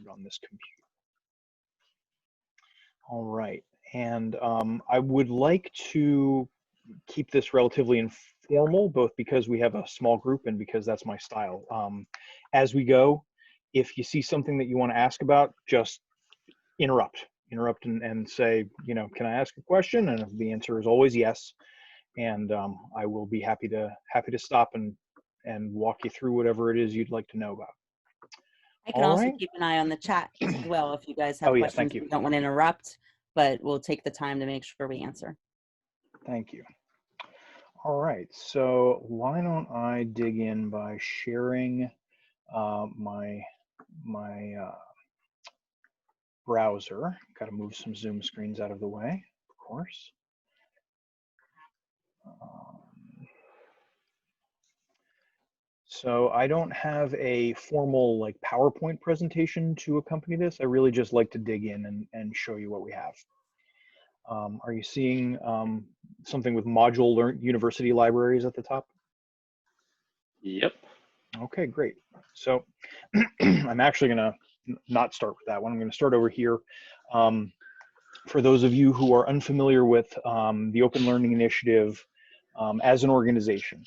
on this computer. All right, and I would like to keep this relatively informal, both because we have a small group and because that's my style. As we go, if you see something that you want to ask about, just interrupt and say, you know, can I ask a question? And if the answer is always yes, and I will be happy to stop and walk you through whatever it is you'd like to know about. I can also keep an eye on the chat as well if you guys have questions. Thank you. We don't want to interrupt, but we'll take the time to make sure we answer. Thank you. All right, so why don't I dig in by sharing my browser. Got to move some Zoom screens out of the way, of course. So I don't have a formal like PowerPoint presentation to accompany this. I really just like to dig in and show you what we have. Are you seeing something with module university libraries at the top? Yep. Okay, great. So I'm actually going to not start with that one. I'm going to start over here. For those of you who are unfamiliar with the Open Learning Initiative as an organization,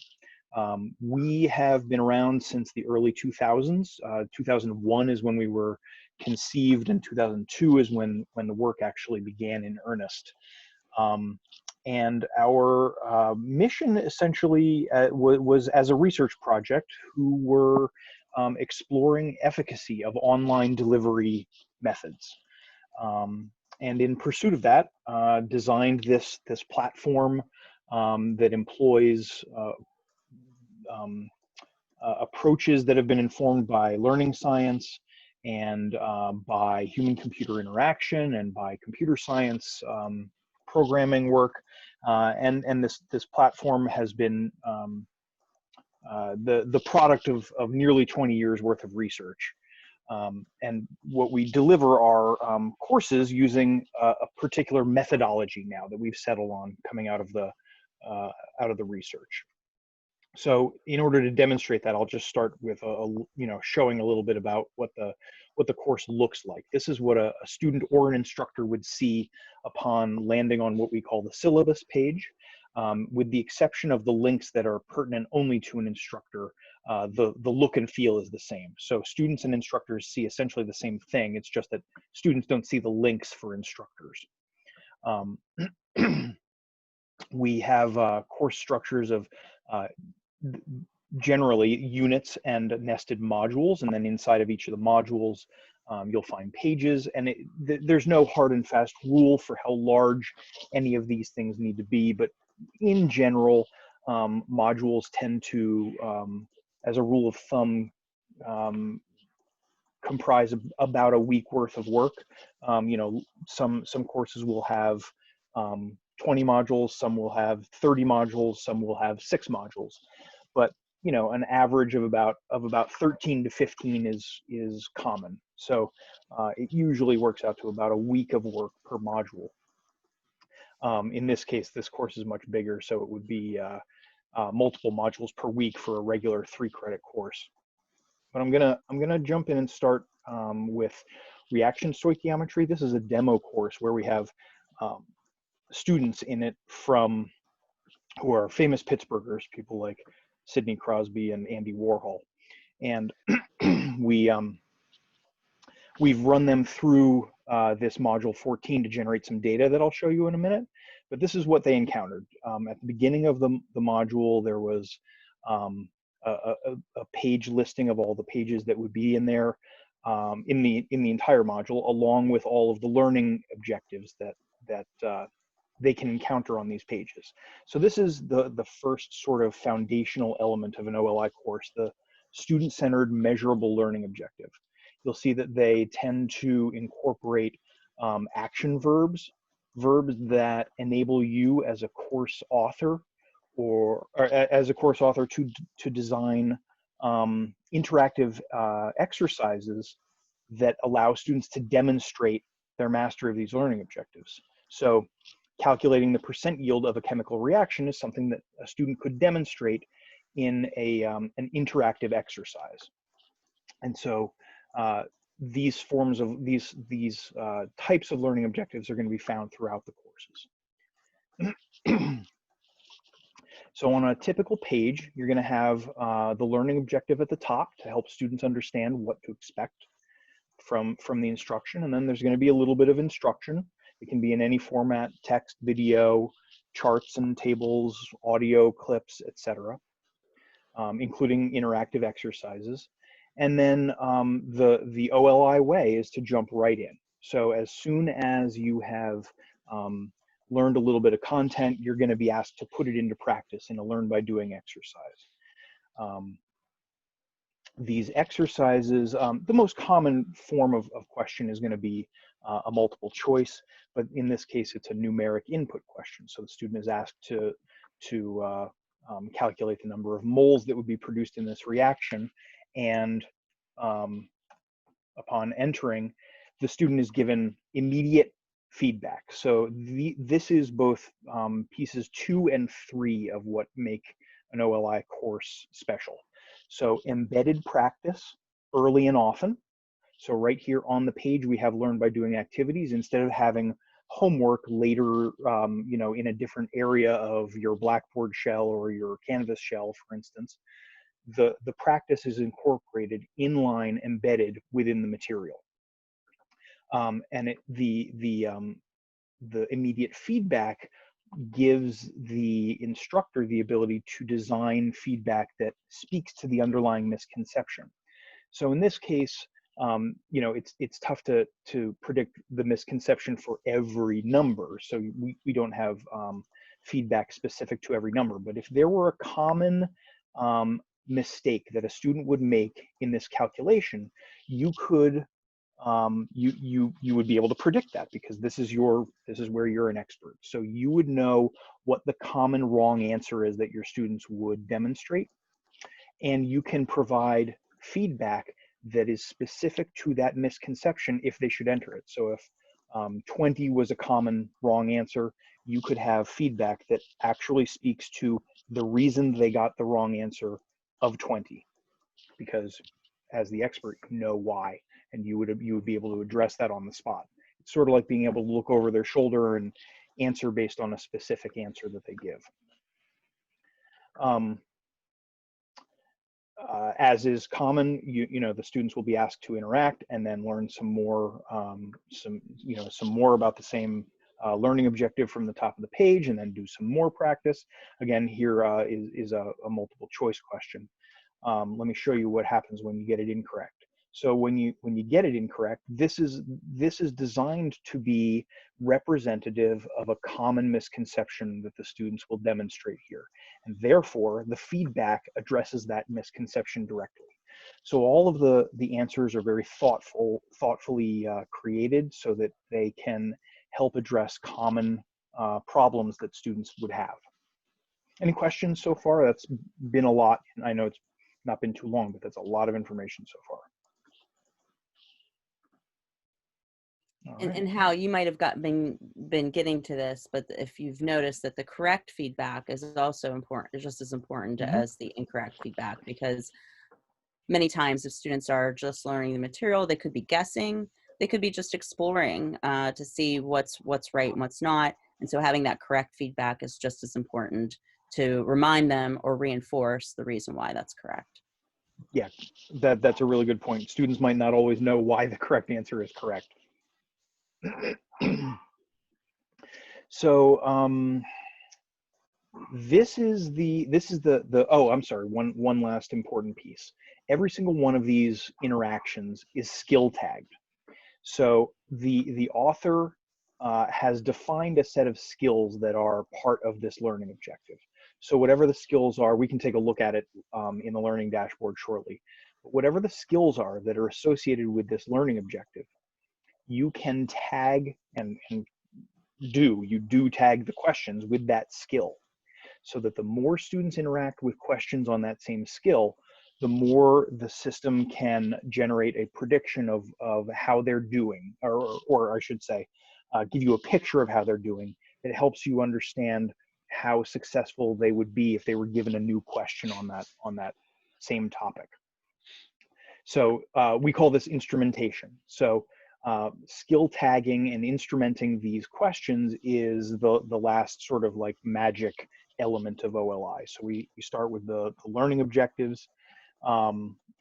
we have been around since the early 2000s. 2001 is when we were conceived, and 2002 is when the work actually began in earnest. And our mission essentially was as a research project who were exploring efficacy of online delivery methods. And in pursuit of that, designed this platform that employs approaches that have been informed by learning science and by human-computer interaction and by computer science programming work, and this platform has been the product of nearly 20 years worth of research. And what we deliver are courses using a particular methodology now that we've settled on coming out of the research. So in order to demonstrate that, I'll just start with showing a little bit about what the course looks like. This is what a student or an instructor would see upon landing on what we call the syllabus page. With the exception of the links that are pertinent only to an instructor, the look and feel is the same. So students and instructors see essentially the same thing. It's just that students don't see the links for instructors. We have course structures of generally units and nested modules, and then inside of each of the modules you'll find pages, and there's no hard and fast rule for how large any of these things need to be, but in general modules tend to, as a rule of thumb, comprise about a week worth of work. Some courses will have 20 modules, some will have 30 modules, some will have 6 modules, but an average of about 13 to 15 is common. So it usually works out to about a week of work per module. In this case, this course is much bigger, so it would be multiple modules per week for a regular 3-credit course. But I'm gonna jump in and start with reaction stoichiometry. This is a demo course where we have students in it who are famous Pittsburghers, people like Sidney Crosby and Andy Warhol, and we've run them through this module 14 to generate some data that I'll show you in a minute. But this is what they encountered. At the beginning of the module, there was a page listing of all the pages that would be in there in the entire module, along with all of the learning objectives that they can encounter on these pages. So this is the first sort of foundational element of an OLI course, the student-centered measurable learning objective. You'll see that they tend to incorporate action verbs that enable you as a course author or as a course author to design interactive exercises that allow students to demonstrate their mastery of these learning objectives. So calculating the percent yield of a chemical reaction is something that a student could demonstrate in an interactive exercise. And so these forms of these types of learning objectives are going to be found throughout the courses. So on a typical page, you're going to have the learning objective at the top to help students understand what to expect from the instruction, and then there's going to be a little bit of instruction. It can be in any format: text, video, charts and tables, audio clips, etc., including interactive exercises. And then the OLI way is to jump right in. So as soon as you have learned a little bit of content, you're going to be asked to put it into practice in a learn by doing exercise. These exercises, the most common form of question is going to be a multiple choice, but in this case it's a numeric input question. So the student is asked to calculate the number of moles that would be produced in this reaction, and upon entering, the student is given immediate feedback. So this is both pieces 2 and 3 of what make an OLI course special. So embedded practice early and often. So right here on the page, we have learn by doing activities instead of having homework later, you know, in a different area of your Blackboard shell or your Canvas shell, for instance. The practice is incorporated inline, embedded within the material. And the immediate feedback gives the instructor the ability to design feedback that speaks to the underlying misconception. So in this case, you know, it's tough to predict the misconception for every number. So we don't have feedback specific to every number. But if there were a common mistake that a student would make in this calculation, you could you would be able to predict that, because this is where you're an expert. So you would know what the common wrong answer is that your students would demonstrate, and you can provide feedback that is specific to that misconception if they should enter it. So if 20 was a common wrong answer, you could have feedback that actually speaks to the reason they got the wrong answer of 20, because as the expert, you know why, and you would be able to address that on the spot. It's sort of like being able to look over their shoulder and answer based on a specific answer that they give. As is common, you know, the students will be asked to interact and then learn some more about the same learning objective from the top of the page, and then do some more practice. Again, here is a multiple choice question. Let me show you what happens when you get it incorrect. So when you get it incorrect, this is designed to be representative of a common misconception that the students will demonstrate here, and therefore the feedback addresses that misconception directly. So all of the answers are very thoughtfully created so that they can help address common problems that students would have. Any questions so far? That's been a lot. I know it's not been too long, but that's a lot of information so far. And how you might have been getting to this, but if you've noticed that the correct feedback is also important, just as important as the incorrect feedback, because many times if students are just learning the material, they could be guessing, they could be just exploring to see what's right and what's not. And so having that correct feedback is just as important to remind them or reinforce the reason why that's correct. Yeah, that's a really good point. Students might not always know why the correct answer is correct. So this is the oh, I'm sorry, one last important piece. Every single one of these interactions is skill tagged. So the author has defined a set of skills that are part of this learning objective. So whatever the skills are, we can take a look at it in the learning dashboard shortly. But whatever the skills are that are associated with this learning objective, you can tag and you do tag the questions with that skill, so that the more students interact with questions on that same skill, the more the system can generate a prediction of how they're doing, or I should say, give you a picture of how they're doing. It helps you understand how successful they would be if they were given a new question on that same topic. So we call this instrumentation. So skill tagging and instrumenting these questions is the last sort of like magic element of OLI. So we start with the learning objectives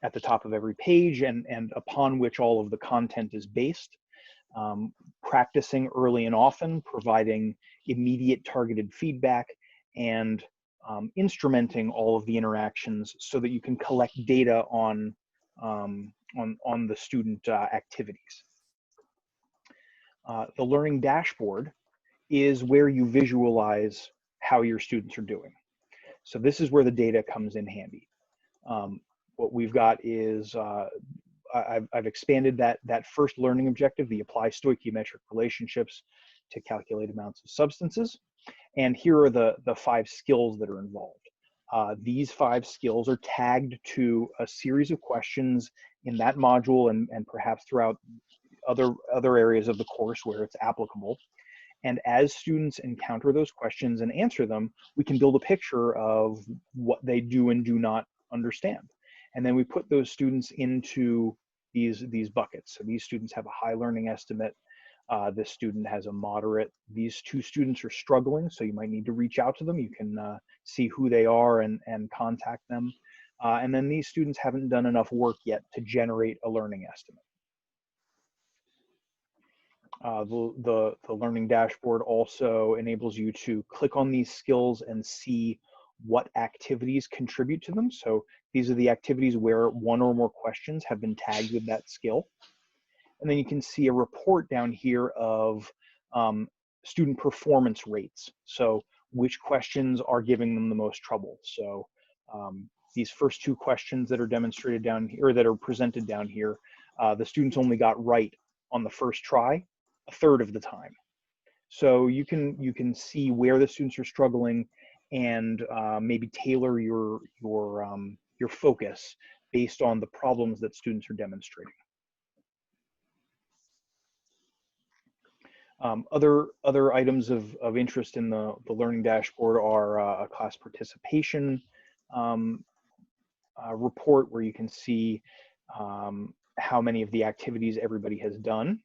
at the top of every page, and upon which all of the content is based. Practicing early and often, providing immediate targeted feedback, and instrumenting all of the interactions so that you can collect data on the student activities. The learning dashboard is where you visualize how your students are doing. So this is where the data comes in handy. What we've got is I've expanded that first learning objective, the apply stoichiometric relationships to calculate amounts of substances. And here are the 5 skills that are involved. These 5 skills are tagged to a series of questions in that module and perhaps throughout other areas of the course where it's applicable. And as students encounter those questions and answer them, we can build a picture of what they do and do not understand. And then we put those students into these buckets. So these students have a high learning estimate. This student has a moderate. These 2 students are struggling, so you might need to reach out to them. You can see who they are and contact them. And then these students haven't done enough work yet to generate a learning estimate. The learning dashboard also enables you to click on these skills and see what activities contribute to them. So these are the activities where 1 or more questions have been tagged with that skill. And then you can see a report down here of student performance rates. So which questions are giving them the most trouble. So these first 2 questions that are demonstrated down here, or that are presented down here, the students only got right on the first try, 1/3 of the time. So you can see where the students are struggling and maybe tailor your focus based on the problems that students are demonstrating. Other items of interest in the learning dashboard are a class participation report, where you can see how many of the activities everybody has done.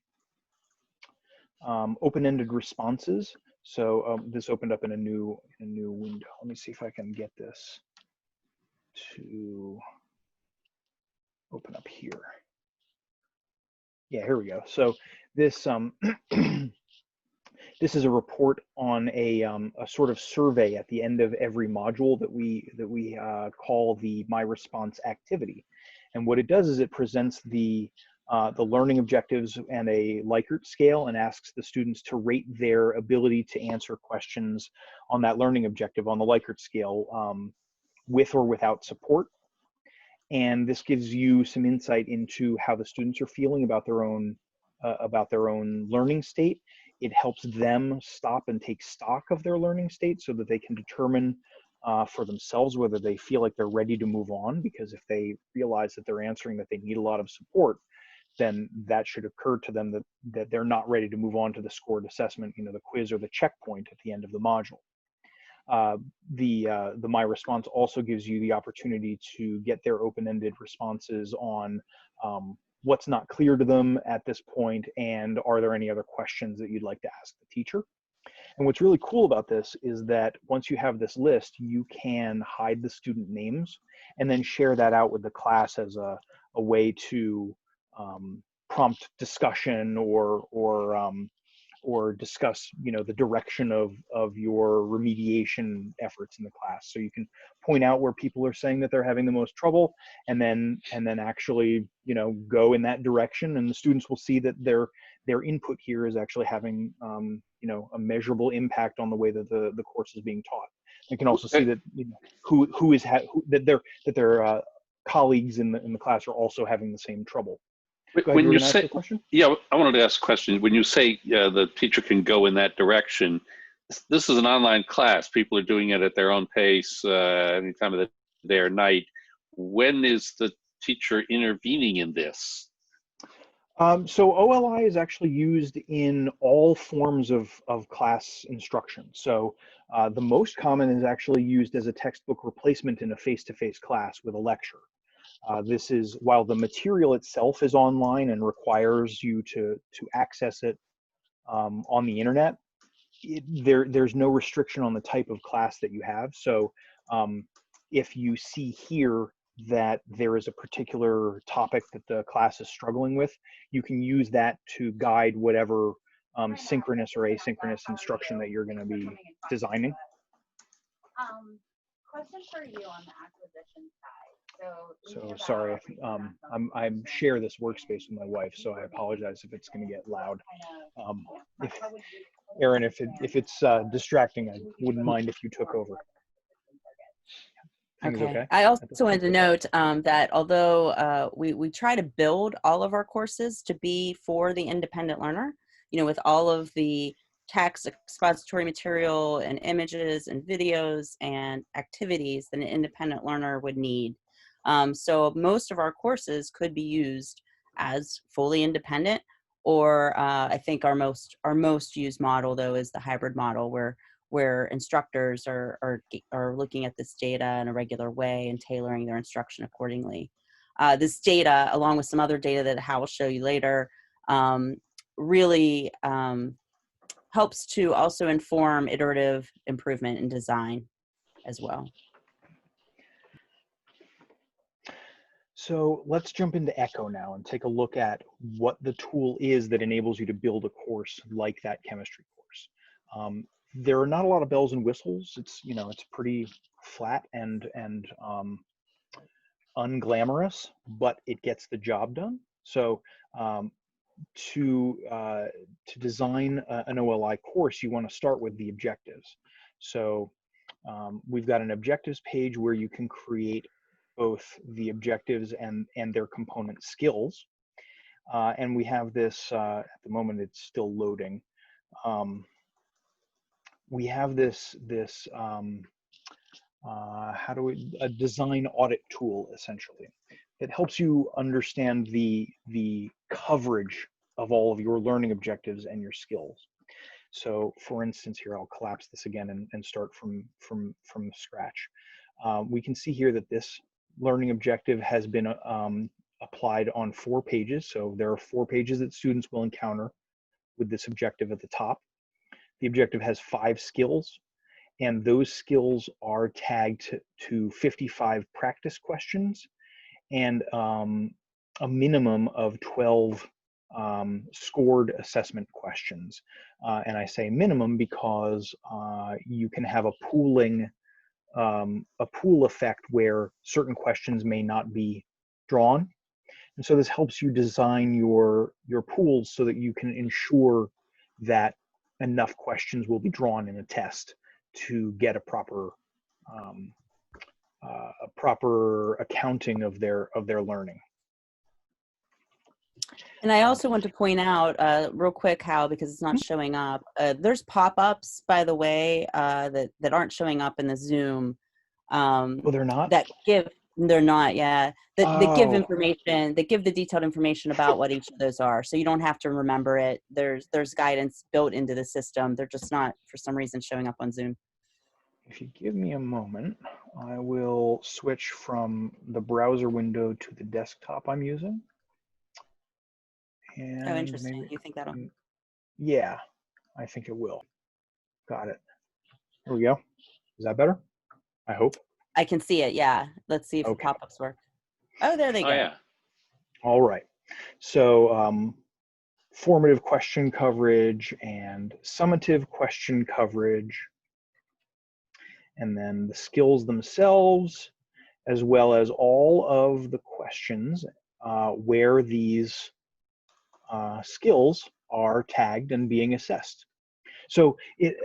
Open-ended responses. So this opened up in a new window. Let me see if I can get this to open up here. Yeah, here we go. So this this is a report on a sort of survey at the end of every module that we call the My Response activity. And what it does is it presents the learning objectives and a Likert scale and asks the students to rate their ability to answer questions on that learning objective on the Likert scale with or without support. And this gives you some insight into how the students are feeling about their own learning state. It helps them stop and take stock of their learning state so that they can determine for themselves whether they feel like they're ready to move on. Because if they realize that they're answering that they need a lot of support, then that should occur to them that they're not ready to move on to the scored assessment, the quiz or the checkpoint at the end of the module. The My Response also gives you the opportunity to get their open-ended responses on what's not clear to them at this point, and are there any other questions that you'd like to ask the teacher. And what's really cool about this is that once you have this list, you can hide the student names and then share that out with the class as a way to prompt discussion or discuss, the direction of your remediation efforts in the class. So you can point out where people are saying that they're having the most trouble, and then actually, go in that direction, and the students will see that their input here is actually having, a measurable impact on the way that the course is being taught. They can also see that that their colleagues in the class are also having the same trouble. When you say, yeah, I wanted to ask a question. When you say the teacher can go in that direction, this is an online class. People are doing it at their own pace, any time of the day or night. When is the teacher intervening in this? So OLI is actually used in all forms of class instruction. So the most common is actually used as a textbook replacement in a face-to-face class with a lecture. This is, while the material itself is online and requires you to access it on the internet, there's no restriction on the type of class that you have. So if you see here that there is a particular topic that the class is struggling with, you can use that to guide whatever synchronous or asynchronous instruction that you're going to be designing. Question for you on the acquisition side. So sorry, I share this workspace with my wife, so I apologize if it's going to get loud. Erin, if it's distracting, I wouldn't mind if you took over. Okay. I also wanted to note that although we try to build all of our courses to be for the independent learner, with all of the text, expository material, and images, and videos, and activities that an independent learner would need. So most of our courses could be used as fully independent, or I think our most used model, though, is the hybrid model, where instructors are looking at this data in a regular way and tailoring their instruction accordingly. This data, along with some other data that Hal will show you later, really helps to also inform iterative improvement in design as well. So let's jump into Echo now and take a look at what the tool is that enables you to build a course like that chemistry course. There are not a lot of bells and whistles. It's pretty flat and unglamorous, but it gets the job done. So to design an OLI course, you want to start with the objectives. So we've got an objectives page where you can create both the objectives and their component skills. And we have this, at the moment it's still loading. We have this a design audit tool, essentially. It helps you understand the coverage of all of your learning objectives and your skills. So for instance, here, I'll collapse this again and start from scratch. We can see here that this learning objective has been applied on 4 pages. So there are 4 pages that students will encounter with this objective at the top. The objective has 5 skills, and those skills are tagged to 55 practice questions and a minimum of 12 scored assessment questions. And I say minimum because you can have a pool effect where certain questions may not be drawn. And so this helps you design your pools so that you can ensure that enough questions will be drawn in a test to get a proper accounting of their learning. And I also want to point out real quick, Hal, because it's not showing up. There's pop-ups, by the way, that aren't showing up in the Zoom. Well, they're not? They're not, yeah. That give information, that give the detailed information about what each of those are. So you don't have to remember it. There's guidance built into the system. They're just not, for some reason, showing up on Zoom. If you give me a moment, I will switch from the browser window to the desktop I'm using. And oh, interesting. You think that'll? Yeah, I think it will. Got it. There we go. Is that better? I hope. I can see it, yeah. Let's see if the pop-ups work. Oh, there they go. Yeah. All right. So formative question coverage and summative question coverage, and then the skills themselves, as well as all of the questions where these skills are tagged and being assessed. So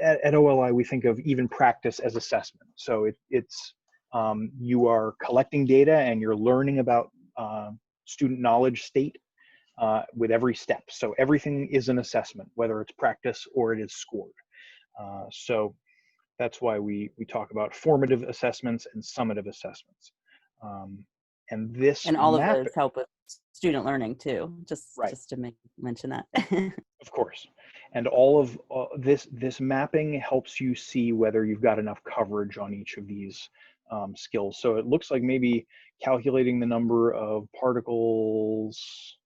at OLI, we think of even practice as assessment. So it's you are collecting data and you're learning about student knowledge state with every step. So everything is an assessment, whether it's practice or it is scored. So that's why we talk about formative assessments and summative assessments. And all of those help with student learning too, just to mention that. Of course. And all of this mapping helps you see whether you've got enough coverage on each of these skills. So it looks like maybe calculating the number of particles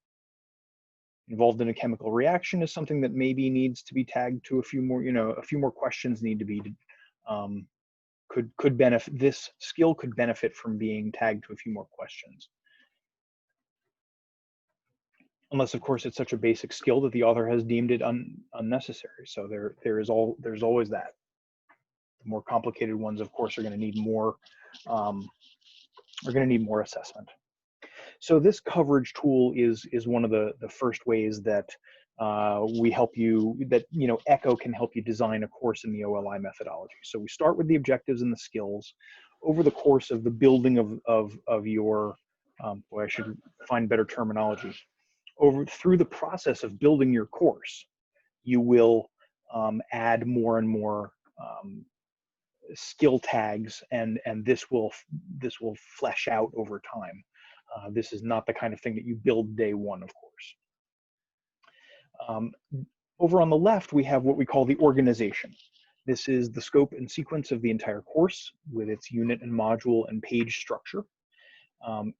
involved in a chemical reaction is something that maybe needs to be tagged to a few more, a few more questions need to be, could benefit, this skill could benefit from being tagged to a few more questions. Unless, of course, it's such a basic skill that the author has deemed it unnecessary. So there's always that. The more complicated ones, of course, are going to need more assessment. So this coverage tool is one of the first ways that we help you, that Echo can help you design a course in the OLI methodology. So we start with the objectives and the skills. Over the course of the building of your, boy, I should find better terminology. Through the process of building your course, you will add more and more skill tags, and this will flesh out over time. This is not the kind of thing that you build day one, of course. Over on the left, we have what we call the organization. This is the scope and sequence of the entire course with its unit and module and page structure.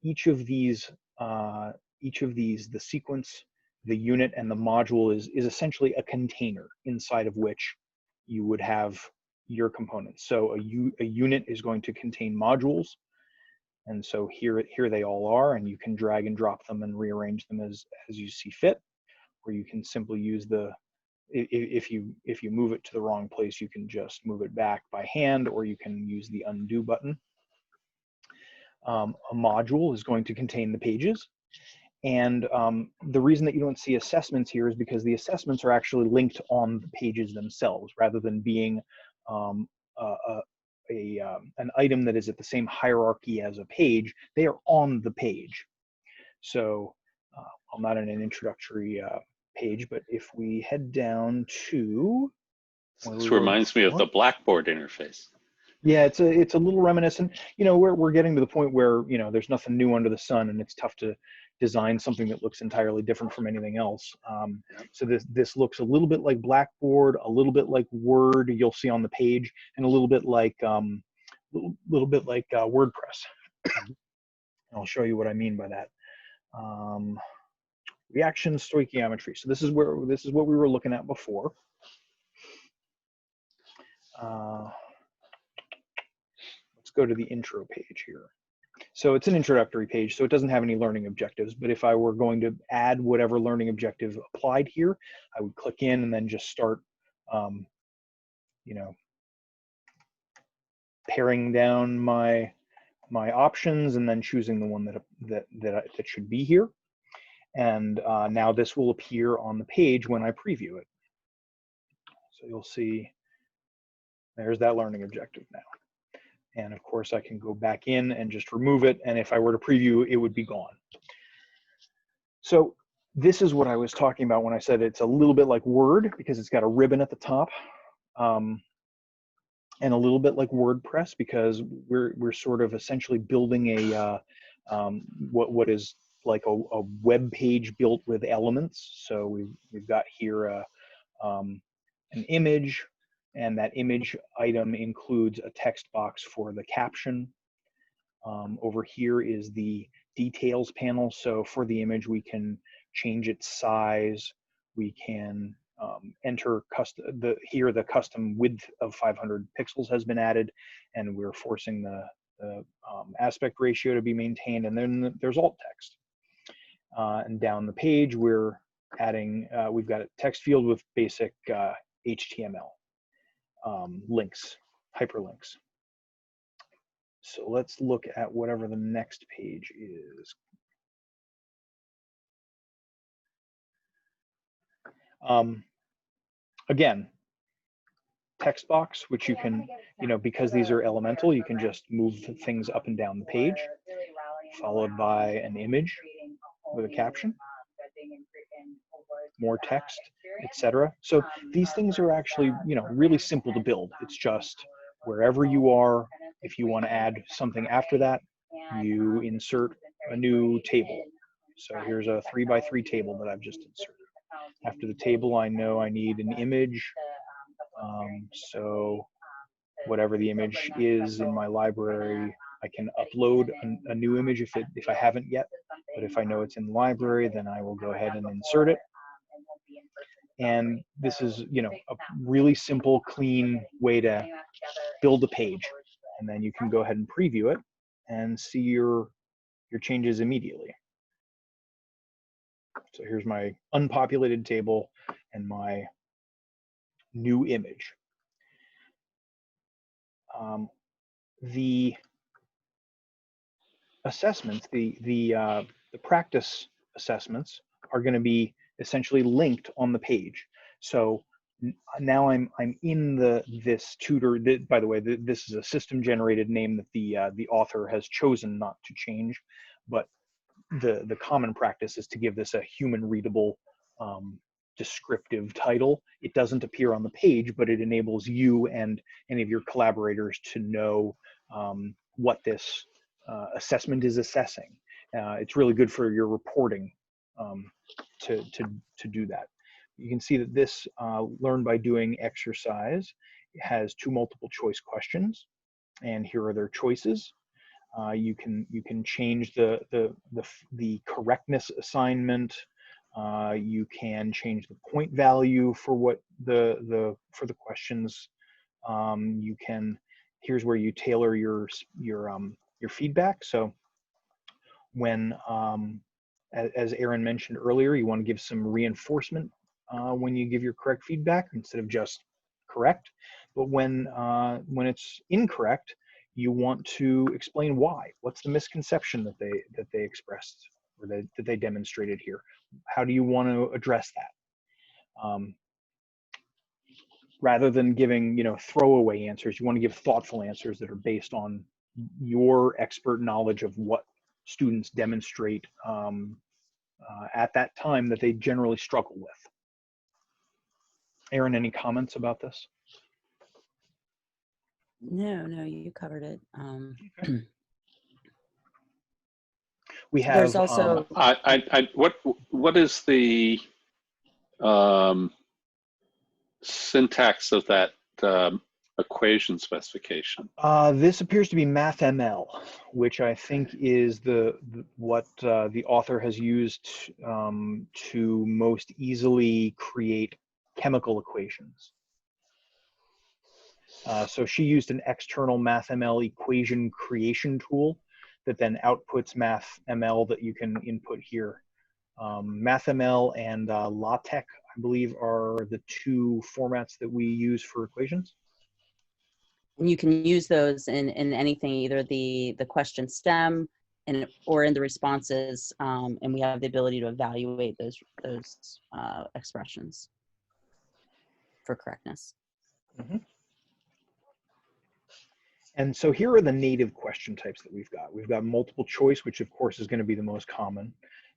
Each of these, the sequence, the unit, and the module is essentially a container inside of which you would have your components. So a unit is going to contain modules, and so here they all are, and you can drag and drop them and rearrange them as you see fit, or you can simply use if you move it to the wrong place, you can just move it back by hand, or you can use the undo button. A module is going to contain the pages, and the reason that you don't see assessments here is because the assessments are actually linked on the pages themselves, rather than being an item that is at the same hierarchy as a page. They are on the page. So I'm not in an introductory page, but if we head down to, this reminds me of the Blackboard interface. Yeah, it's a little reminiscent. We're getting to the point where there's nothing new under the sun, and it's tough to design something that looks entirely different from anything else. So this looks a little bit like Blackboard, a little bit like Word you'll see on the page, and a little bit like WordPress. I'll show you what I mean by that. Reaction stoichiometry. So this is what we were looking at before. Let's go to the intro page here. So it's an introductory page, so it doesn't have any learning objectives, but if I were going to add whatever learning objective applied here, I would click in and then just start, paring down my options and then choosing the one that should be here. And now this will appear on the page when I preview it. So you'll see there's that learning objective now. And of course, I can go back in and just remove it. And if I were to preview, it would be gone. So this is what I was talking about when I said it's a little bit like Word, because it's got a ribbon at the top, and a little bit like WordPress, because we're sort of essentially building a what is like a web page built with elements. So we've got here an image. And that image item includes a text box for the caption. Over here is the details panel. So for the image, we can change its size. We can enter here the custom width of 500 pixels has been added, and we're forcing the aspect ratio to be maintained. And then there's alt text. And down the page, we're adding, we've got a text field with basic HTML. Links, hyperlinks. So let's look at whatever the next page is. Again, text box, which you can, because these are elemental, you can just move things up and down the page, followed by an image with a caption, more text, etc. So these things are actually, really simple to build. It's just wherever you are, if you want to add something after that, you insert a new table. So here's a 3x3 table that I've just inserted. After the table, I know I need an image. So whatever the image is in my library. I can upload a new image if I haven't yet, but if I know it's in the library, then I will go ahead and insert it. And this is, you know, a really simple, clean way to build a page. And then you can go ahead and preview it and see your changes immediately. So here's my unpopulated table and my new image. The assessments, the practice assessments are going to be essentially linked on the page. So now I'm in this tutor. By the way, this is a system generated name that the author has chosen not to change, but the common practice is to give this a human readable descriptive title. It doesn't appear on the page, but it enables you and any of your collaborators to know what this assessment is assessing. It's really good for your reporting to do that. You can see that this learn by doing exercise has 2 multiple choice questions, and here are their choices. You can change the correctness assignment. You can change the point value for what for the questions. You can, here's where you tailor your feedback. So when as Aaron mentioned earlier, you want to give some reinforcement when you give your correct feedback instead of just correct. But when it's incorrect, you want to explain why. What's the misconception that they expressed or that they demonstrated here? How do you want to address that? Rather than giving, you know, throwaway answers, you want to give thoughtful answers that are based on your expert knowledge of what students demonstrate at that time that they generally struggle with. Aaron, any comments about this? No, you covered it. Okay. We have. There's also. What is the syntax of that equation specification? This appears to be MathML, which I think is what the author has used to most easily create chemical equations. So she used an external MathML equation creation tool that then outputs MathML that you can input here. MathML and LaTeX, I believe, are the 2 formats that we use for equations. And you can use those in anything, either the question stem or in the responses, and we have the ability to evaluate those expressions for correctness. Mm-hmm. And so here are the native question types that we've got. We've got multiple choice, which of course is going to be the most common.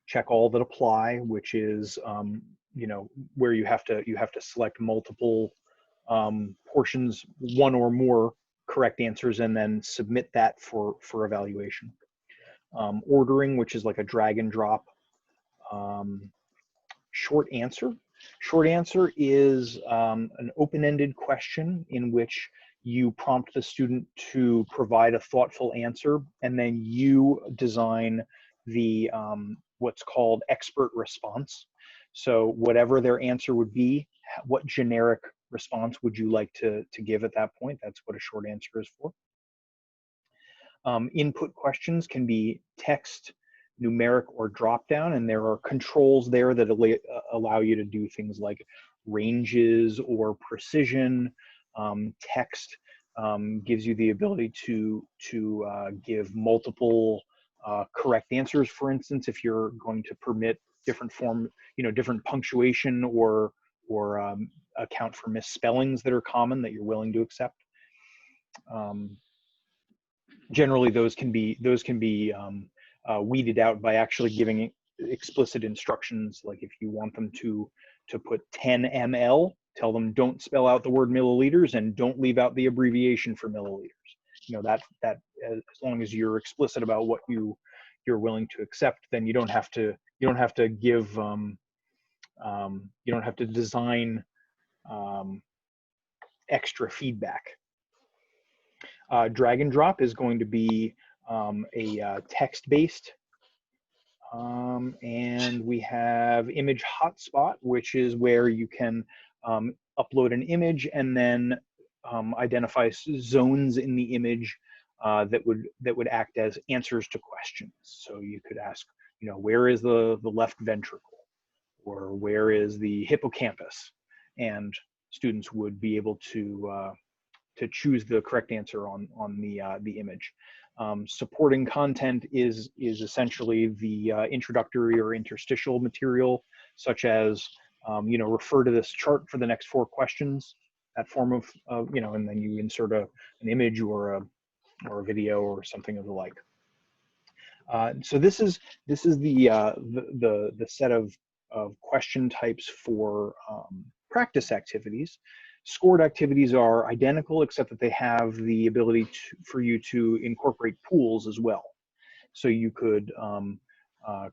Check all that apply, which is you know, where you have to select multiple portions, 1 or more correct answers, and then submit that for evaluation. Ordering, which is like a drag and drop. Short answer. Short answer is an open-ended question in which you prompt the student to provide a thoughtful answer, and then you design the what's called expert response. So whatever their answer would be, what generic response would you like to give at that point? That's what a short answer is for. Input questions can be text, numeric, or drop down, and there are controls there that allow you to do things like ranges or precision. Text gives you the ability to give multiple correct answers. For instance, if you're going to permit different form, you know, different punctuation or account for misspellings that are common that you're willing to accept. Generally, those can be weeded out by actually giving explicit instructions. Like if you want them to put 10 ml, tell them don't spell out the word milliliters and don't leave out the abbreviation for milliliters. You know, that as long as you're explicit about what you're willing to accept, then you don't have to give you don't have to design extra feedback. Drag and drop is going to be a text-based. And we have image hotspot, which is where you can upload an image and then identify zones in the image that would act as answers to questions. So you could ask, you know, where is the left ventricle, or where is the hippocampus, and students would be able to choose the correct answer on the image. Supporting content is essentially the introductory or interstitial material, such as you know, refer to this chart for the next 4 questions. That form of you know, and then you insert an image or a video or something of the like. So this is the set of question types for practice activities. Scored activities are identical, except that they have the ability for you to incorporate pools as well. So you could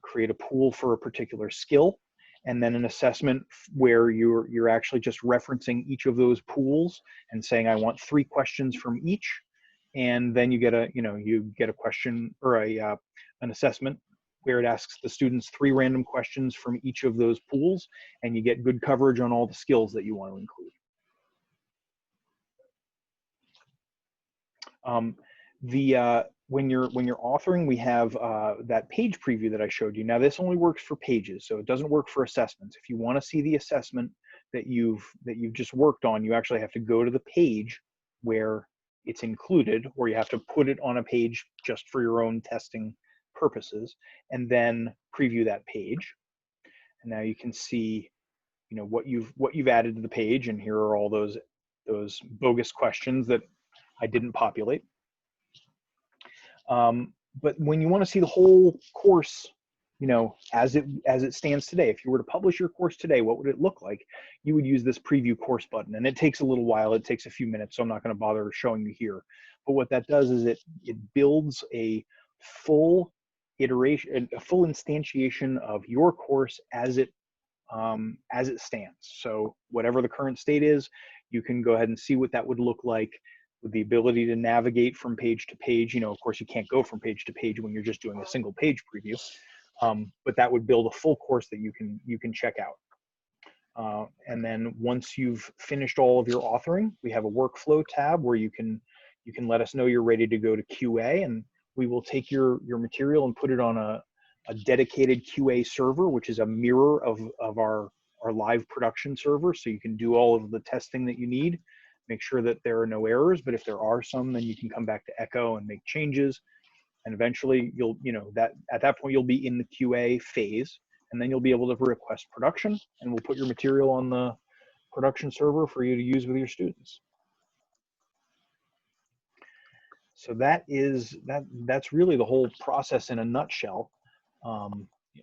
create a pool for a particular skill, and then an assessment where you're actually just referencing each of those pools and saying, I want 3 questions from each, and then you get a question or an assessment where it asks the students 3 random questions from each of those pools, and you get good coverage on all the skills that you want to include. When you're authoring, we have that page preview that I showed you. Now this only works for pages, so it doesn't work for assessments. If you want to see the assessment that you've just worked on, you actually have to go to the page where it's included, or you have to put it on a page just for your own testing purposes, and then preview that page. And now you can see, you know, what you've added to the page, and here are all those bogus questions that I didn't populate. But when you want to see the whole course, you know, as it stands today, if you were to publish your course today, what would it look like? You would use this preview course button, and it takes a little while. It takes a few minutes, so I'm not going to bother showing you here. But what that does is it builds a full iteration, a full instantiation of your course as it stands. So whatever the current state is, you can go ahead and see what that would look like, with the ability to navigate from page to page. You know, of course, you can't go from page to page when you're just doing a single page preview, but that would build a full course that you can check out. And then once you've finished all of your authoring, we have a workflow tab where you can let us know you're ready to go to QA, and we will take your material and put it on a dedicated QA server, which is a mirror of our live production server, so you can do all of the testing that you need. Make sure that there are no errors, but if there are some, then you can come back to Echo and make changes. And eventually at that point, you'll be in the QA phase, and then you'll be able to request production, and we'll put your material on the production server for you to use with your students. So that's really the whole process in a nutshell.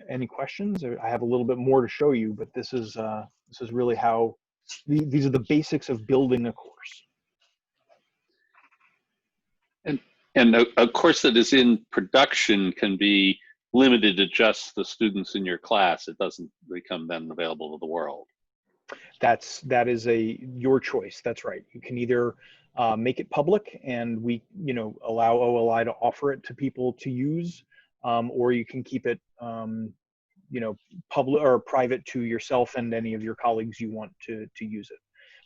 Any questions? I have a little bit more to show you, but this is really how these are the basics of building a course. And a course that is in production can be limited to just the students in your class. It doesn't become then available to the world. That is your choice. That's right. You can either make it public, and we allow OLI to offer it to people to use, or you can keep it public or private to yourself and any of your colleagues you want to use it.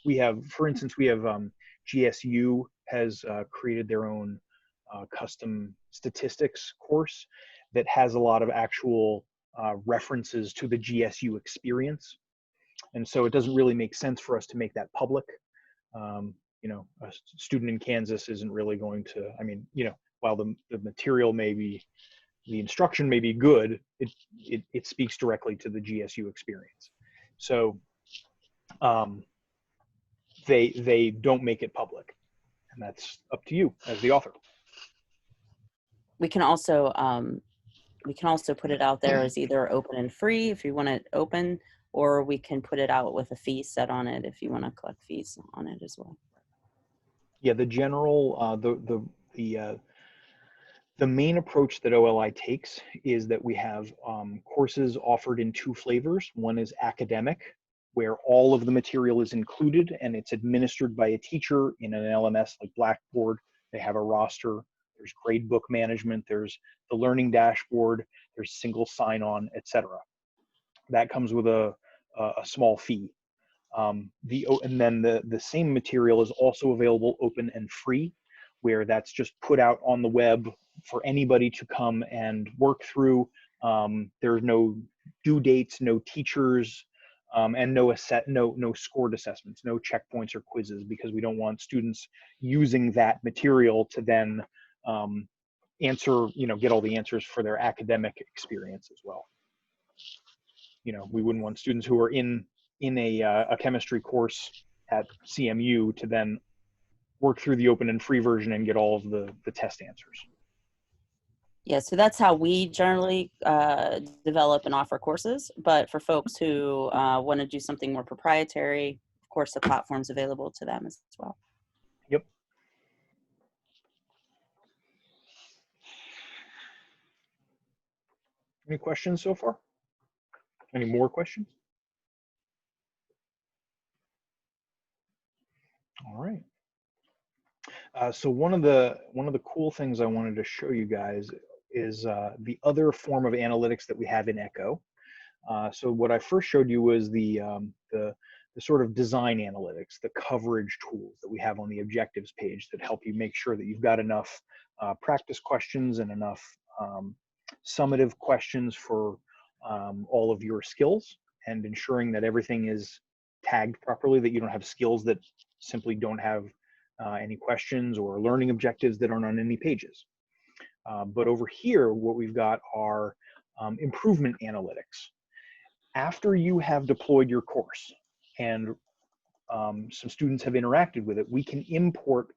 We have, for instance, GSU has created their own custom statistics course that has a lot of actual references to the GSU experience. And so it doesn't really make sense for us to make that public. A student in Kansas isn't really going to, while the material the instruction may be good, it speaks directly to the GSU experience. So they don't make it public, and that's up to you as the author. We can also put it out there as either open and free if you want it open, or we can put it out with a fee set on it if you want to collect fees on it as well. Yeah, the general the main approach that OLI takes is that we have courses offered in 2 flavors. One is academic, where all of the material is included and it's administered by a teacher in an LMS like Blackboard, They have a roster, there's gradebook management, there's the learning dashboard, there's single sign-on, etc. That comes with a small fee. And then the same material is also available open and free, where that's just put out on the web for anybody to come and work through. There's no due dates, no teachers, and no scored assessments, no checkpoints or quizzes, because we don't want students using that material to then answer, get all the answers for their academic experience as well. We wouldn't want students who are in a chemistry course at CMU to then work through the open and free version and get all of the test answers. Yeah, so that's how we generally develop and offer courses. But for folks who want to do something more proprietary, of course, the platform's available to them as well. Yep. Any questions so far? Any more questions? All right. So one of the cool things I wanted to show you guys is the other form of analytics that we have in Echo. So what I first showed you was the sort of design analytics, the coverage tools that we have on the objectives page that help you make sure that you've got enough practice questions and enough summative questions for all of your skills, and ensuring that everything is tagged properly, that you don't have skills that simply don't have any questions, or learning objectives that aren't on any pages. But over here, what we've got are improvement analytics. After you have deployed your course and some students have interacted with it, we can import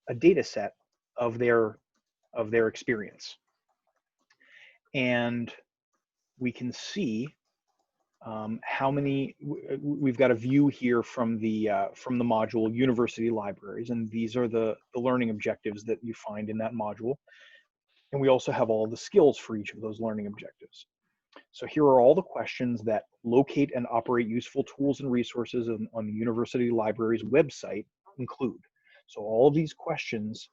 a data set of their experience. And we can see how many, we've got a view here from the module University Libraries, and these are the learning objectives that you find in that module. And we also have all the skills for each of those learning objectives. So here are all the questions that locate and operate useful tools and resources on the University Libraries website include. So all of these questions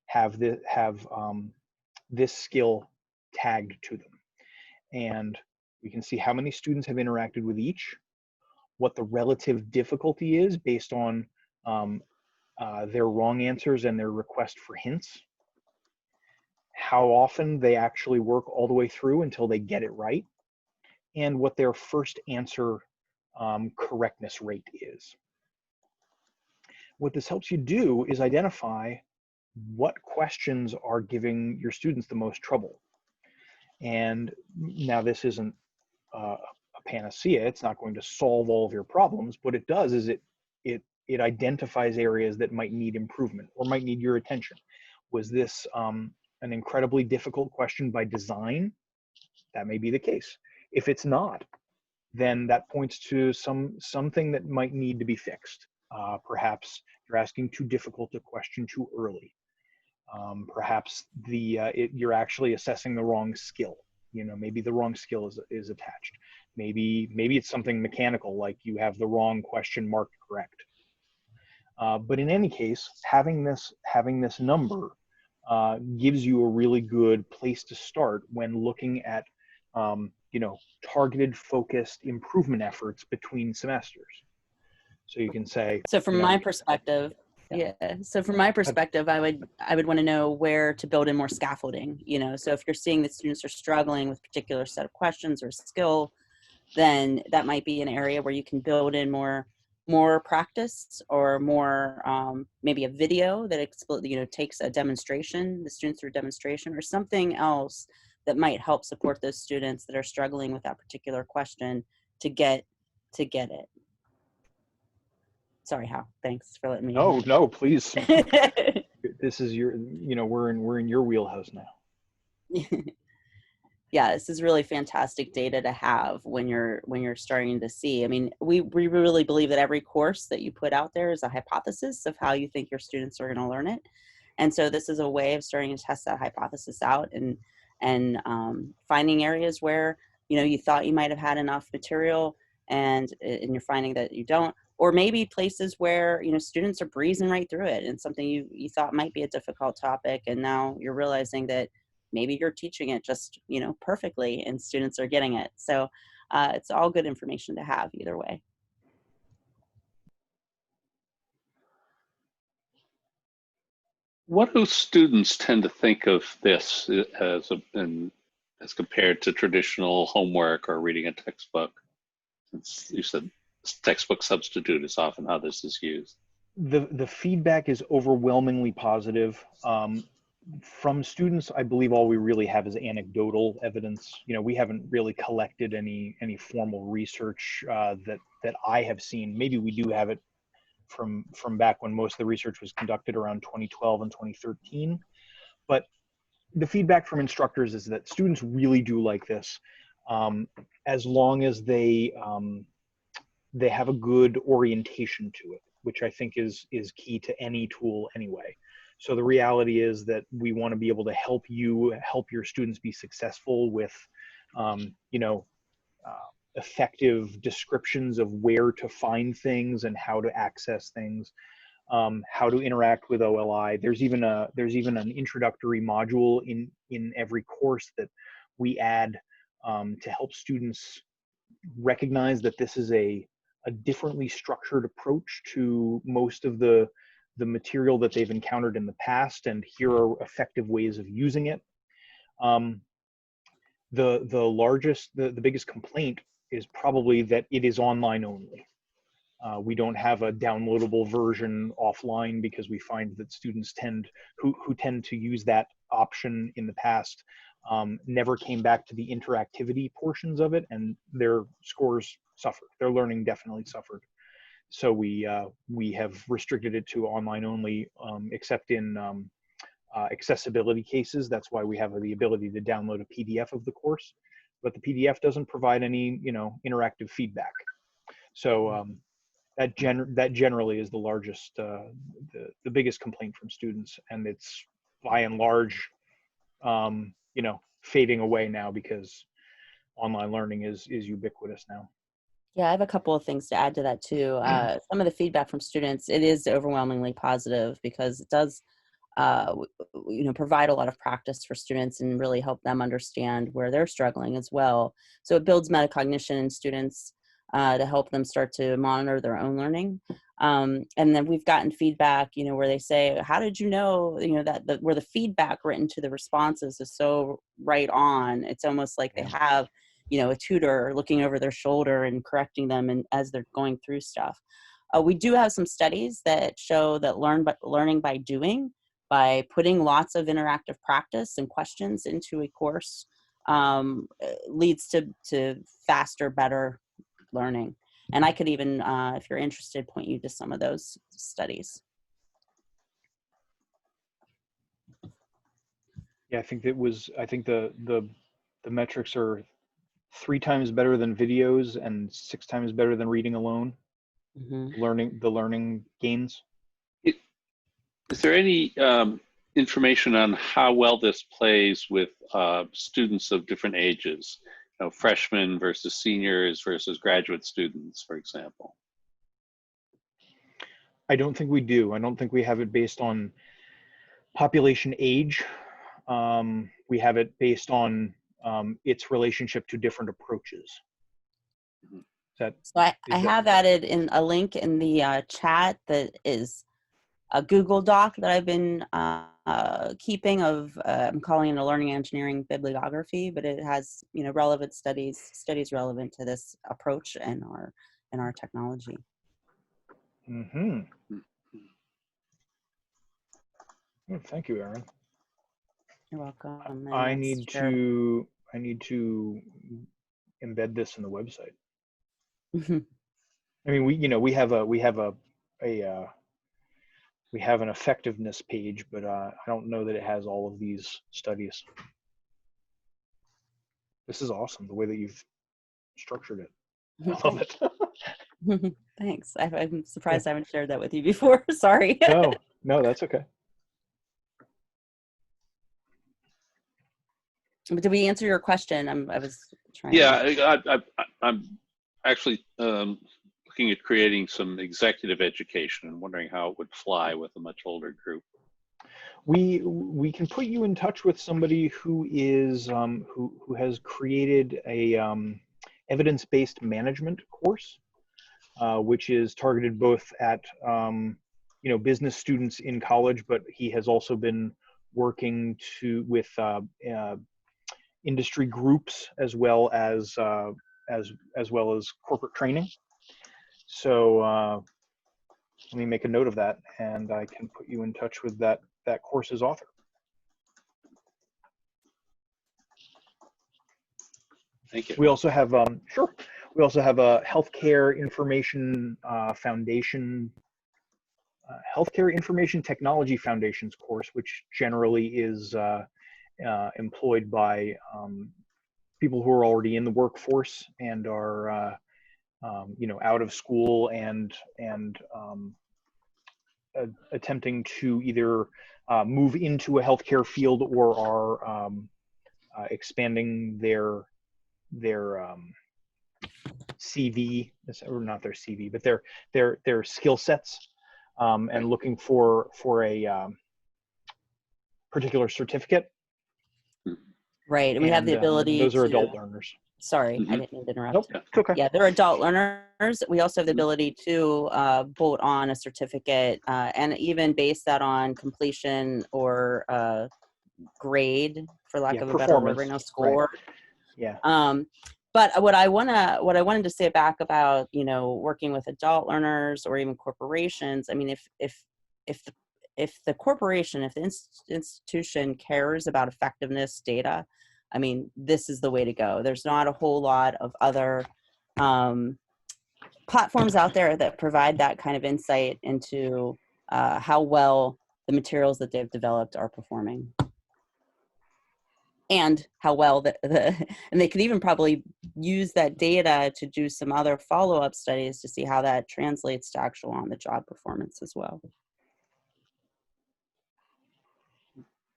have this skill tagged to them. And we can see how many students have interacted with each, what the relative difficulty is based on their wrong answers and their request for hints, how often they actually work all the way through until they get it right, and what their first answer correctness rate is. What this helps you do is identify what questions are giving your students the most trouble. And now this isn't a panacea, it's not going to solve all of your problems. What it does is it identifies areas that might need improvement or might need your attention. Was this an incredibly difficult question by design? That may be the case. If it's not, then that points to something that might need to be fixed. Perhaps you're asking too difficult a question too early. Perhaps you're actually assessing the wrong skill. Maybe the wrong skill is attached. Maybe it's something mechanical, like you have the wrong question marked correct. But in any case, having this number gives you a really good place to start when looking at targeted, focused improvement efforts between semesters. So you can say. So from my perspective, so from my perspective, I would want to know where to build in more scaffolding. So if you're seeing that students are struggling with a particular set of questions or skill, then that might be an area where you can build in more practice, or more maybe a video that takes a demonstration, the students through demonstration, or something else that might help support those students that are struggling with that particular question to get it. Sorry, Hal. Thanks for letting me. No, please. This is we're in your wheelhouse now. Yeah, this is really fantastic data to have when you're starting to see. I mean, we really believe that every course that you put out there is a hypothesis of how you think your students are going to learn it. And so this is a way of starting to test that hypothesis out and finding areas where, you thought you might have had enough material and you're finding that you don't, or maybe places where, you know, students are breezing right through it, and something you thought might be a difficult topic, and now you're realizing that maybe you're teaching it just, you know, perfectly and students are getting it. So it's all good information to have either way. What do students tend to think of this as as compared to traditional homework or reading a textbook? Since you said textbook substitute is often how this is used. The feedback is overwhelmingly positive. From students, I believe all we really have is anecdotal evidence. You know, we haven't really collected any formal research that I have seen. Maybe we do have it from back when most of the research was conducted around 2012 and 2013. But the feedback from instructors is that students really do like this, as long as they have a good orientation to it, which I think is key to any tool anyway. So the reality is that we want to be able to help your students be successful with, you know, effective descriptions of where to find things and how to access things, how to interact with OLI. There's even an introductory module in every course that we add to help students recognize that this is a differently structured approach to most of the material that they've encountered in the past, and here are effective ways of using it. The biggest complaint is probably that it is online only. We don't have a downloadable version offline because we find that students who tend to use that option in the past never came back to the interactivity portions of it, and their scores suffered. Their learning definitely suffered. So we have restricted it to online only, except in accessibility cases. That's why we have the ability to download a PDF of the course, but the PDF doesn't provide any, you know, interactive feedback. So that generally is the largest, the biggest complaint from students, and it's by and large, you know, fading away now because online learning is ubiquitous now. Yeah, I have a couple of things to add to that too. Some of the feedback from students, it is overwhelmingly positive because it does, you know, provide a lot of practice for students and really help them understand where they're struggling as well. So it builds metacognition in students to help them start to monitor their own learning. And then we've gotten feedback, you know, where they say, how did you know, that where the feedback written to the responses is so right on. It's almost like they have, you know, a tutor looking over their shoulder and correcting them and as they're going through stuff. We do have some studies that show that learning by doing, by putting lots of interactive practice and questions into a course, leads to faster, better learning. And I could even, if you're interested, point you to some of those studies. Yeah, I think the metrics are 3 times better than videos and 6 times better than reading alone. Mm-hmm. The learning gains. Is there any information on how well this plays with students of different ages? You know, freshmen versus seniors versus graduate students, for example? I don't think we do. I don't think we have it based on population age. We have it based on its relationship to different approaches. So I have added in a link in the chat that is a Google Doc that I've been keeping of, I'm calling it a learning engineering bibliography, but it has, you know, relevant studies relevant to this approach and our technology. Mm-hmm. Oh, thank you, Erin. You're welcome. I need to embed this in the website. I mean, we have an effectiveness page, but I don't know that it has all of these studies. This is awesome, the way that you've structured it. I love it. Thanks. I'm surprised I haven't shared that with you before. Sorry. No, that's okay. Did we answer your question? I was trying. Yeah, I'm actually looking looking at creating some executive education and wondering how it would fly with a much older group. We can put you in touch with somebody who is who has created a evidence-based management course, which is targeted both at business students in college, but he has also been working with industry groups as well as corporate training. So let me make a note of that, and I can put you in touch with that course's author. Thank you. We also have sure. We also have a healthcare information foundation, healthcare information technology foundations course, which generally is employed by people who are already in the workforce and are out of school and attempting to either move into a healthcare field or are expanding their CV, or not their CV, but their skill sets, and looking for a particular certificate. Right, and we have the ability those are to, adult learners. sorry, I didn't mean to interrupt. Nope, it's okay. Yeah, they're adult learners. We also have the ability to bolt on a certificate and even base that on completion or grade, for lack of a better word right now, score. Right. Yeah. But what I wanted to say back about, working with adult learners or even corporations, I mean, if the corporation, if the institution cares about effectiveness data, I mean, this is the way to go. There's not a whole lot of other platforms out there that provide that kind of insight into how well the materials that they've developed are performing, and how well and they could even probably use that data to do some other follow-up studies to see how that translates to actual on-the-job performance as well.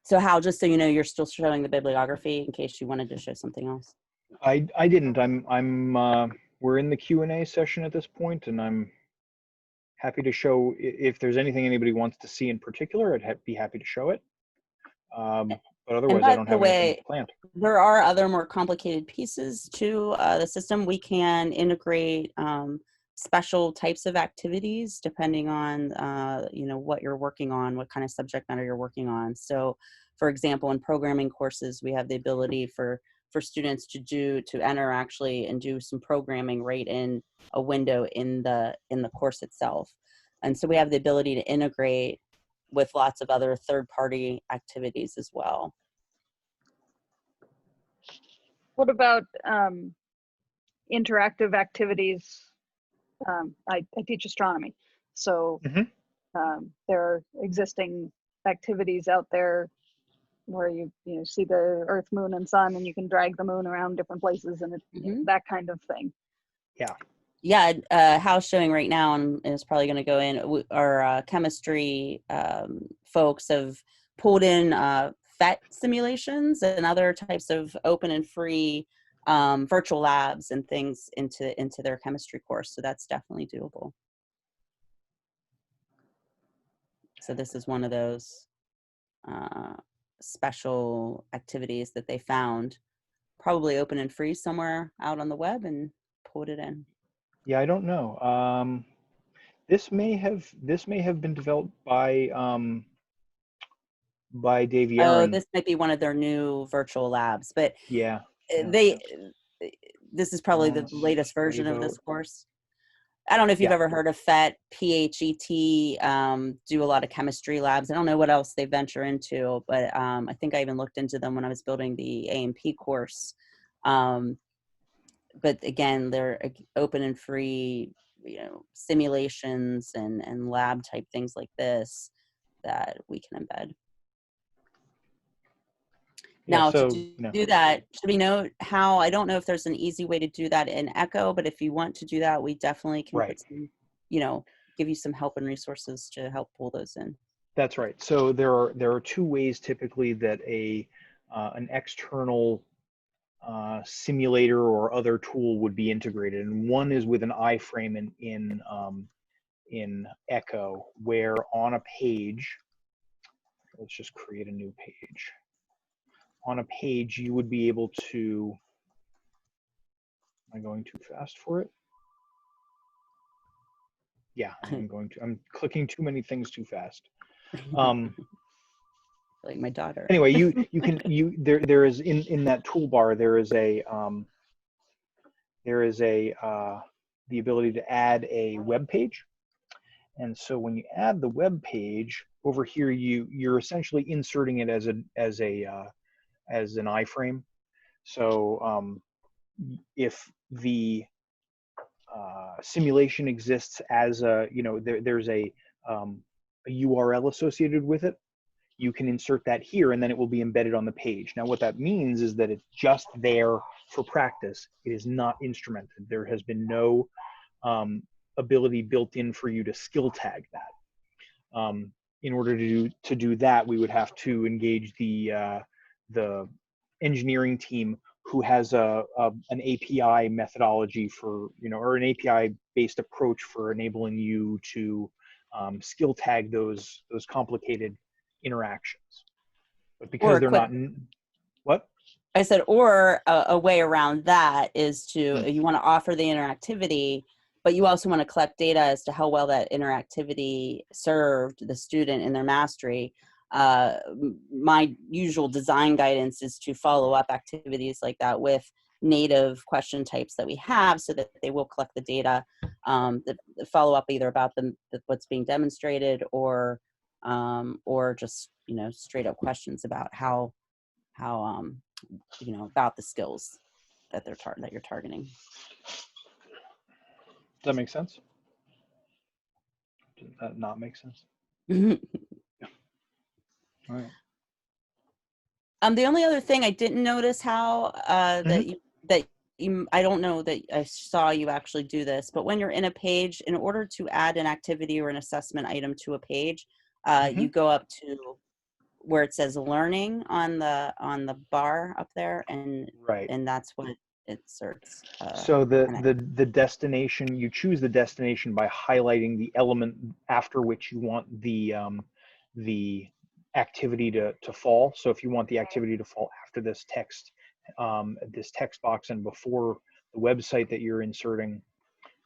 So Hal, just so you know, you're still showing the bibliography in case you wanted to show something else. I didn't. We're in the Q&A session at this point, and I'm happy to show if there's anything anybody wants to see in particular. I'd be happy to show it. But otherwise, I don't have anything planned. There are other more complicated pieces to the system. We can integrate special types of activities depending on what you're working on, what kind of subject matter you're working on. So, for example, in programming courses, we have the ability for students to enter actually and do some programming right in a window in the course itself. And so we have the ability to integrate with lots of other third-party activities as well. What about interactive activities? I teach astronomy, so there are existing activities out there where you see the Earth, Moon, and Sun, and you can drag the moon around different places, and that kind of thing. Yeah, Hal's showing right now, and is probably going to go in. Our chemistry folks have pulled in PhET simulations and other types of open and free virtual labs and things into their chemistry course. So that's definitely doable. So this is one of those special activities that they found, probably open and free somewhere out on the web, and pulled it in. Yeah, I don't know. This may have been developed by Dave Yaron. Oh, this might be one of their new virtual labs, but yeah. This is probably the latest version of this course. I don't know if you've ever heard of PhET, PhET, do a lot of chemistry labs. I don't know what else they venture into, but I think I even looked into them when I was building the A&P course. But again, they're open and free, simulations and lab type things like this that we can embed. Now, to do that, should we note how, I don't know if there's an easy way to do that in Echo, but if you want to do that, we definitely can put some, give you some help and resources to help pull those in. That's right. So there are two ways typically that an external simulator or other tool would be integrated, and one is with an iframe in Echo, where on a page, let's just create a new page. On a page, you would be able to, am I going too fast for it? Yeah, I'm clicking too many things too fast. Like my daughter. Anyway, there is in that toolbar, there is the ability to add a web page. And so when you add the web page over here, you're essentially inserting it as an iframe. So if the simulation exists as there's a URL associated with it, you can insert that here, and then it will be embedded on the page. Now, what that means is that it's just there for practice. It is not instrumented. There has been no ability built in for you to skill tag that. In order to do that, we would have to engage the engineering team, who has an API methodology for, or an API-based approach for enabling you to skill tag those complicated interactions. But because they're not, what? I said, or a way around that is to, you want to offer the interactivity, but you also want to collect data as to how well that interactivity served the student in their mastery. My usual design guidance is to follow up activities like that with native question types that we have, so that they will collect the data, the follow up either about what's being demonstrated, or just straight up questions about how about the skills that you're targeting. Does that make sense? Does that not make sense? All right. The only other thing I didn't notice how I don't know that I saw you actually do this, but when you're in a page, in order to add an activity or an assessment item to a page, you go up to where it says learning on the bar up there, and that's what it inserts. So the destination, you choose the destination by highlighting the element after which you want the activity to fall. So if you want the activity to fall after this text box and before the website that you're inserting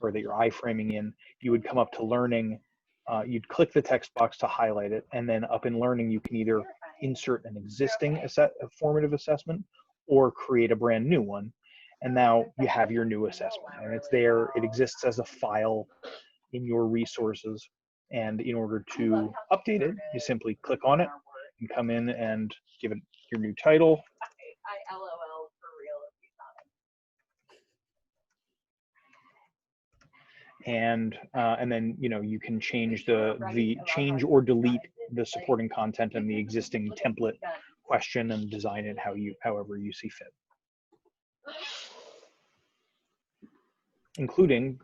or that you're iframing in, you would come up to learning. You'd click the text box to highlight it, and then up in learning, you can either insert an existing formative assessment or create a brand new one. And now you have your new assessment, and it's there. It exists as a file in your resources. And in order to update it, you simply click on it and come in and give it your new title. I LOL for real if you saw it. And then you can change change or delete the supporting content and the existing template question and design it however you see fit, including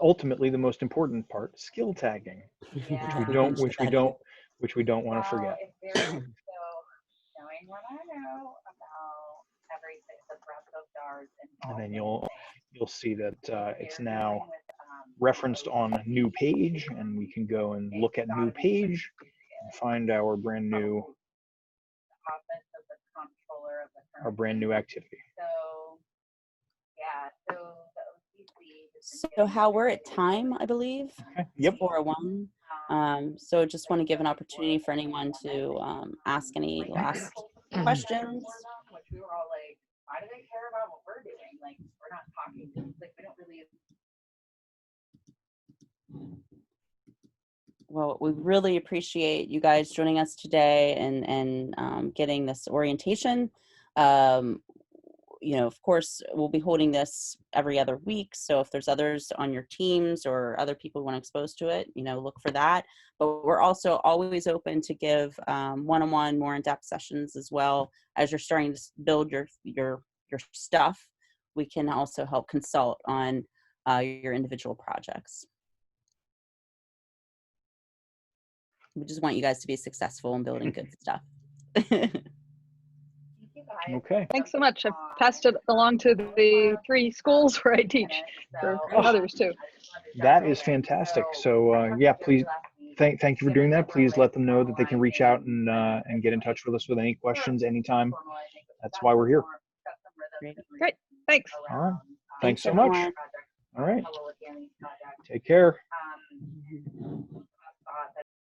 ultimately the most important part, skill tagging, which we don't want to forget. So knowing what I know about everything, the breadth of jars, and then you'll see that it's now referenced on new page, and we can go and look at new page and find our brand new activity. So yeah, so how we're at time, I believe. Okay. Yep. 4:01. So just want to give an opportunity for anyone to ask any last questions. Which we were all like, why do they care about what we're doing? Like, we're not talking, like, we don't really. Well, we really appreciate you guys joining us today and getting this orientation. Of course, we'll be holding this every other week. So if there's others on your teams or other people who want to expose to it, look for that. But we're also always open to give one-on-one, more in-depth sessions as well. As you're starting to build your stuff, we can also help consult on your individual projects. We just want you guys to be successful in building good stuff. Thank you guys. Okay. Thanks so much. I've passed it along to the 3 schools where I teach for others too. That is fantastic. So yeah, please, thank you for doing that. Please let them know that they can reach out and get in touch with us with any questions anytime. That's why we're here. Great. Thanks. All right. Thanks so everyone. much. All right. Take care.